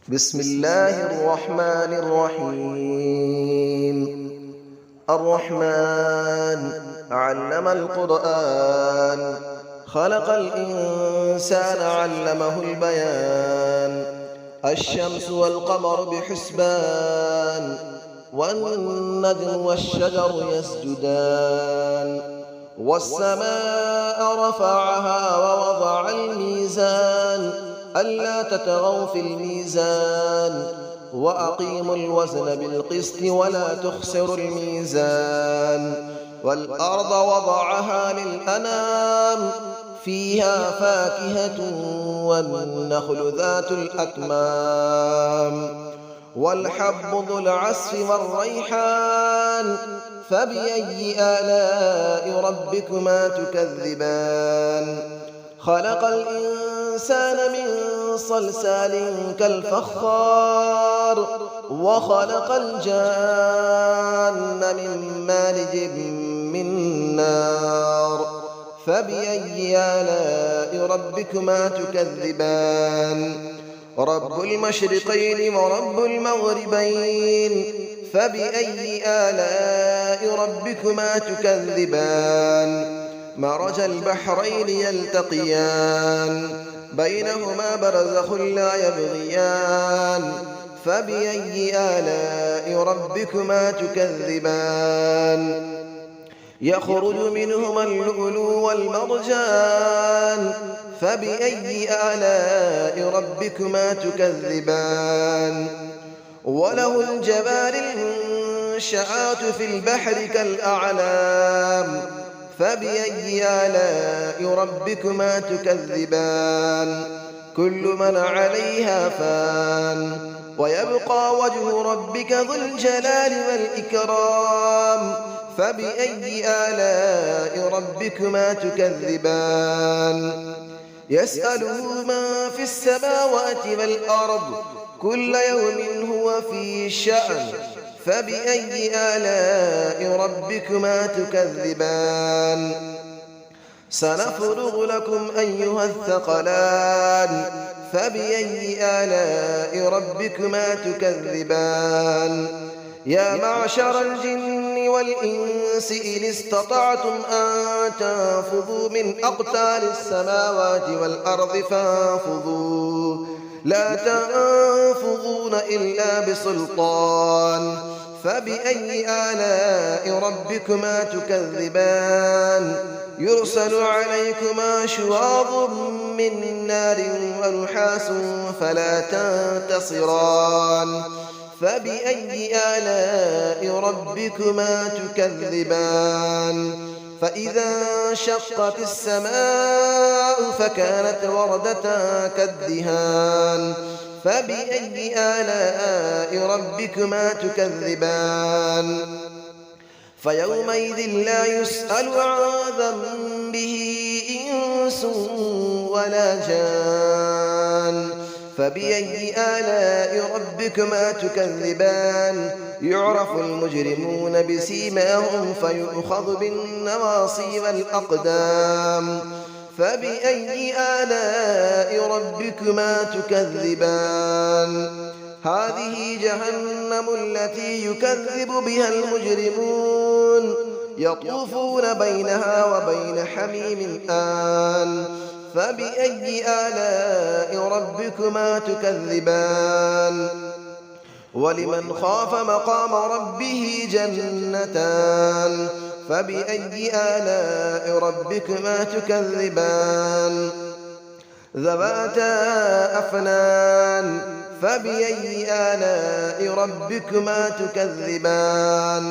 بسم الله الرحمن الرحيم. الرحمن علم القرآن، خلق الإنسان علمه البيان. الشمس والقمر بحسبان، والنجم والشجر يسجدان. والسماء رفعها ووضع الميزان، ألا تطغوا في الميزان، وأقيموا الوزن بالقسط ولا تخسروا الميزان. والأرض وضعها للأنام، فيها فاكهة والنخل ذات الأكمام، والحب ذو العصف والريحان. فبأي آلاء ربكما تكذبان؟ خلق الإنسان من صلصال كالفخار، وخلق الجان من مارج من نار. فبأي آلاء ربكما تكذبان؟ رب المشرقين ورب المغربين. فبأي آلاء ربكما تكذبان؟ مرج البحرين يلتقيان، بينهما برزخ لا يبغيان. فبأي آلاء ربكما تكذبان؟ يخرج منهما اللؤلؤ والمرجان. فبأي آلاء ربكما تكذبان؟ وله الجوار المنشآت في البحر كالأعلام. فبأي آلاء ربكما تكذبان؟ كل من عليها فان، ويبقى وجه ربك ذو الجلال والإكرام. فبأي آلاء ربكما تكذبان؟ يسأله من في السماوات والأرض، كل يوم هو في شأن. فبأي آلاء ربكما تكذبان؟ سنفرغ لكم أيها الثقلان. فبأي آلاء ربكما تكذبان؟ يا معشر الجن والإنس إن استطعتم أن تنفذوا من أقطار السماوات والأرض فانفذوا، لا تنفذون إلا بسلطان. فبأي آلاء ربكما تكذبان؟ يرسل عليكما شواظ من نار ونحاس فلا تنتصران. فبأي آلاء ربكما تكذبان؟ فإذا انشقت السماء فكانت وردة كالدهان. فبأي آلاء ربكما تكذبان؟ فيومئذ لا يسأل عن ذنبه إنس ولا جان. فبأي آلاء ربكما تكذبان؟ يعرف المجرمون بسيماهم فيؤخذ بالنواصي والأقدام. فبأي آلاء ربكما تكذبان؟ هذه جهنم التي يكذب بها المجرمون، يطوفون بينها وبين حميم آن. فبأي آلاء ربكما تكذبان؟ ولمن خاف مقام ربه جنتان. فبأي آلاء ربكما تكذبان؟ ذواتا أفنان. فبأي آلاء ربكما تكذبان؟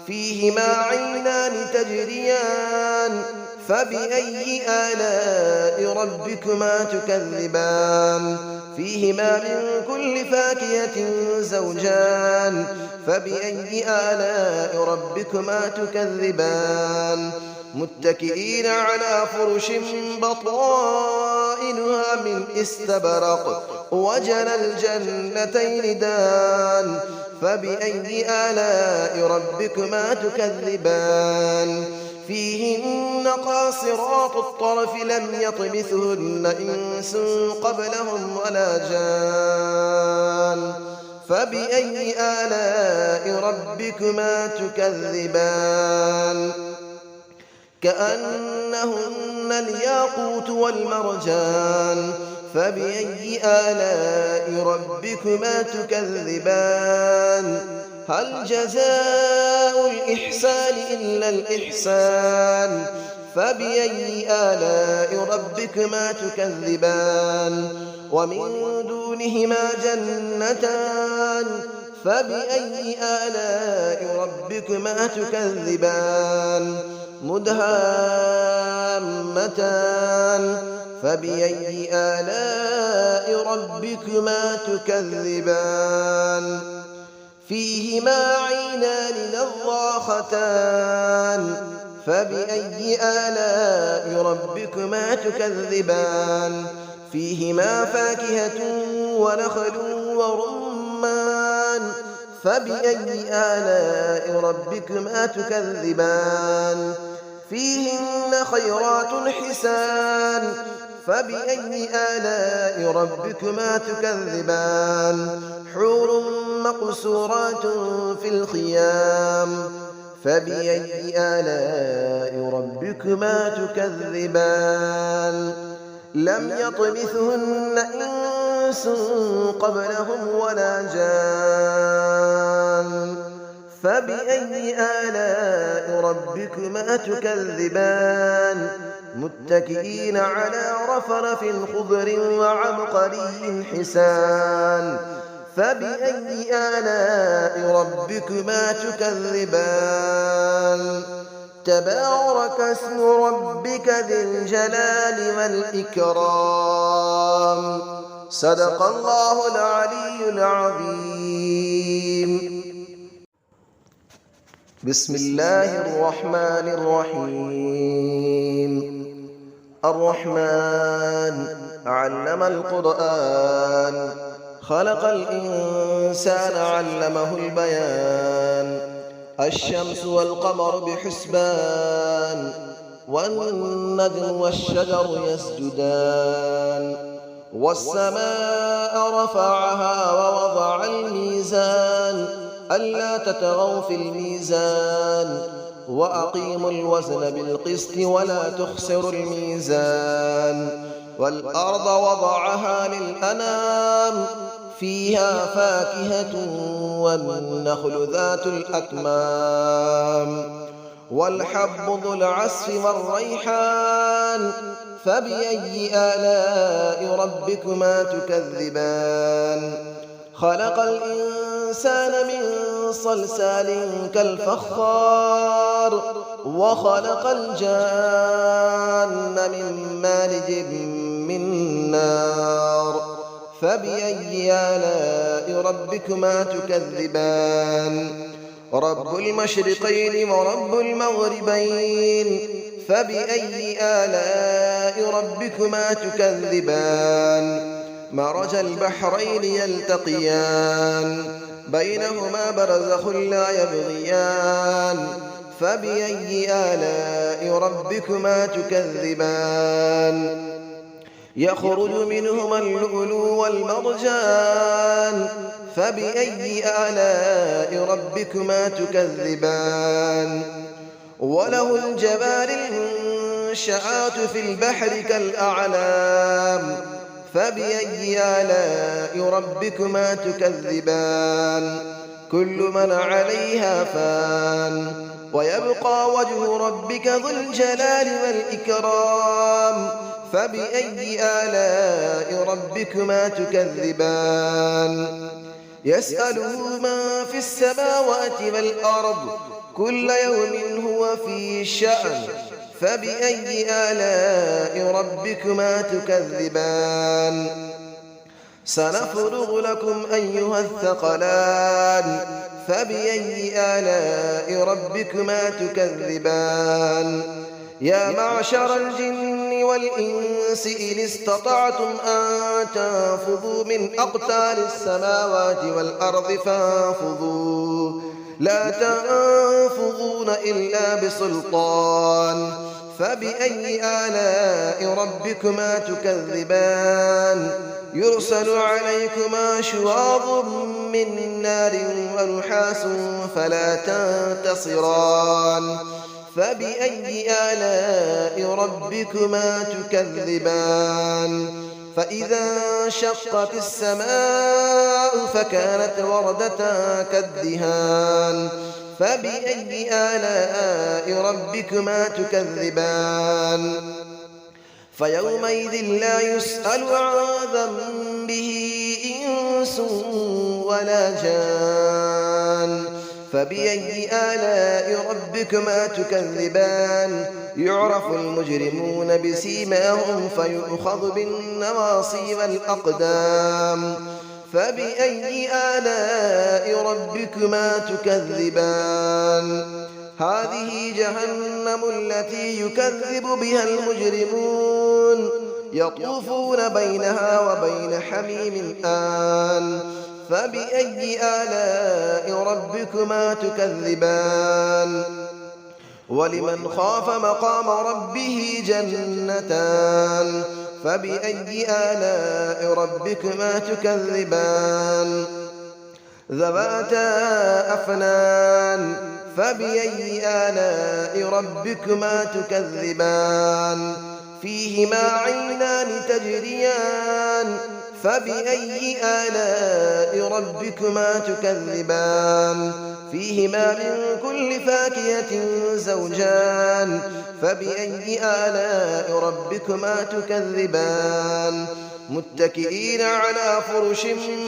فيهما عينان تجريان. فبأي آلاء ربكما تكذبان؟ فيهما من كل فاكهة زوجان. فبأي آلاء ربكما تكذبان؟ متكئين على فرش بطائنها من استبرق، وجنى الجنتين دان. فبأي آلاء ربكما تكذبان؟ فيهن قاصرات الطرف لم يطمثهن إنس قبلهم ولا جان. فبأي آلاء ربكما تكذبان كأنهن الياقوت والمرجان فبأي آلاء ربكما تكذبان هل جزاء الإحسان إلا الإحسان فبأي آلاء ربكما تكذبان ومن دونهما جنتان فبأي آلاء ربكما تكذبان مدهامتان فبأي آلاء ربكما تكذبان فيهما عينان نضاختان فبأي آلاء ربكما تكذبان فيهما فاكهة ونخل ورمان فبأي آلاء ربكما تكذبان فيهن خيرات حسان فبأي آلاء ربكما تكذبان حور مقصورات في الخيام فبأي آلاء ربكما تكذبان لم يطمثهن إنس قبلهم ولا جان فبأي آلاء ربكما تكذبان متكئين على رفرف خضر وعبقري حسان فبأي آلاء ربكما تكذبان تبارك اسم ربك ذي الجلال والإكرام صدق الله العلي العظيم بسم الله الرحمن الرحيم الرحمن علم القرآن خلق الإنسان علمه البيان الشمس والقمر بحسبان والنجم والشجر يسجدان والسماء رفعها ووضع الميزان ألا تطغوا في الميزان وأقيموا الوزن بالقسط ولا تخسروا الميزان والأرض وضعها للأنام فيها فاكهة والنخل ذات الأكمام والحب ذو العصف والريحان فبأي آلاء ربكما تكذبان خلق الإنسان من صلصال كالفخار وخلق الجان من مارج من نار فبأي آلاء ربكما تكذبان رب المشرقين ورب المغربين فبأي آلاء ربكما تكذبان مرج البحرين يلتقيان بينهما برزخ لا يبغيان فبأي آلاء ربكما تكذبان يخرج منهما اللؤلؤ والمرجان فبأي آلاء ربكما تكذبان وله الجبال المنشآت في البحر كالأعلام فبأي آلاء ربكما تكذبان كل من عليها فان ويبقى وجه ربك ذو الجلال والإكرام فبأي آلاء ربكما تكذبان يسأله من في السماوات والأرض كل يوم هو في شأن فبأي آلاء ربكما تكذبان سنفرغ لكم أيها الثقلان فبأي آلاء ربكما تكذبان يا معشر الجن والإنس إن استطعتم أن تنفذوا من أقطار السماوات والأرض فانفذوا لا تنفذون إلا بسلطان فبأي آلاء ربكما تكذبان يرسل عليكما شواظ من نار ونحاس فلا تنتصران فبأي آلاء ربكما تكذبان فإذا انشقت السماء فكانت وردة كالدهان فبأي آلاء ربكما تكذبان فيومئذ لا يسأل عن ذنبه إنس ولا جان فبأي آلاء ربكما تكذبان يعرف المجرمون بسيماهم فيؤخذ بالنواصي والأقدام فبأي آلاء ربكما تكذبان هذه جهنم التي يكذب بها المجرمون يطوفون بينها وبين حميم آن فبأي آلاء ربكما تكذبان ولمن خاف مقام ربه جنتان فبأي آلاء ربكما تكذبان ذواتا أفنان فبأي آلاء ربكما تكذبان فيهما عينان تجريان فبأي آلاء ربكما تكذبان فيهما من كل فاكهة زوجان فبأي آلاء ربكما تكذبان متكئين على فرش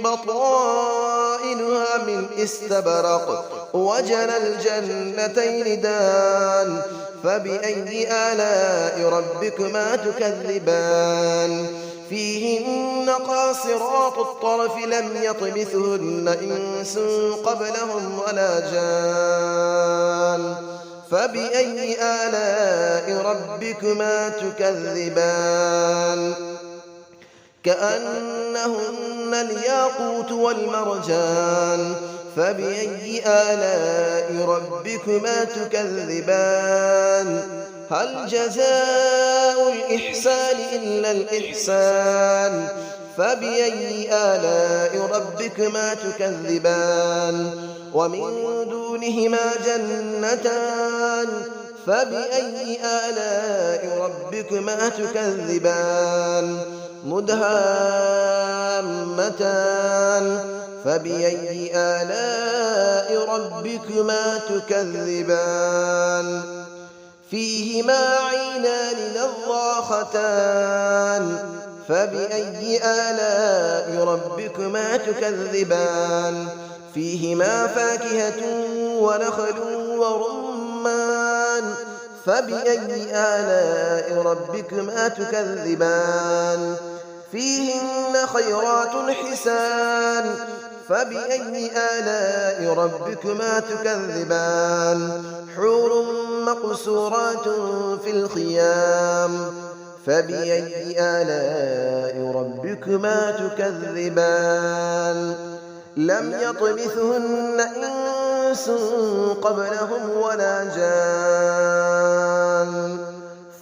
بطائنها من استبرق وجنى الجنتين دان فبأي آلاء ربكما تكذبان فيهن قاصرات الطرف لم يطمثهن إنس قبلهم ولا جان فبأي آلاء ربكما تكذبان كأنهن الياقوت والمرجان فبأي آلاء ربكما تكذبان هل جزاء الإحسان إلا الإحسان فبأي آلاء ربكما تكذبان ومن دونهما جنتان فبأي آلاء ربكما تكذبان مدهامتان فبأي آلاء ربكما تكذبان فيهما عينان نضاختان فبأي آلاء ربكما تكذبان فيهما فاكهة ونخل ورمان فبأي آلاء ربكما تكذبان فيهن خيرات حسان فبأي آلاء ربكما تكذبان حور مقصورات في الخيام فبأي آلاء ربكما تكذبان لم يطمثهن إنس قبلهم ولا جان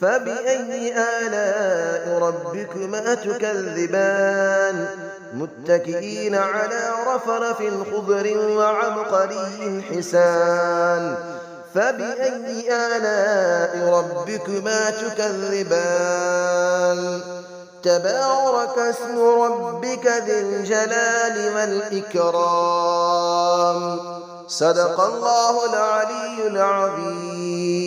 فبأي آلاء ربكما تكذبان متكئين على رفرف خضر وعبقري حسان فبأي آلاء ربكما تكذبان تبارك اسم ربك ذي الجلال والإكرام صدق الله العلي العظيم.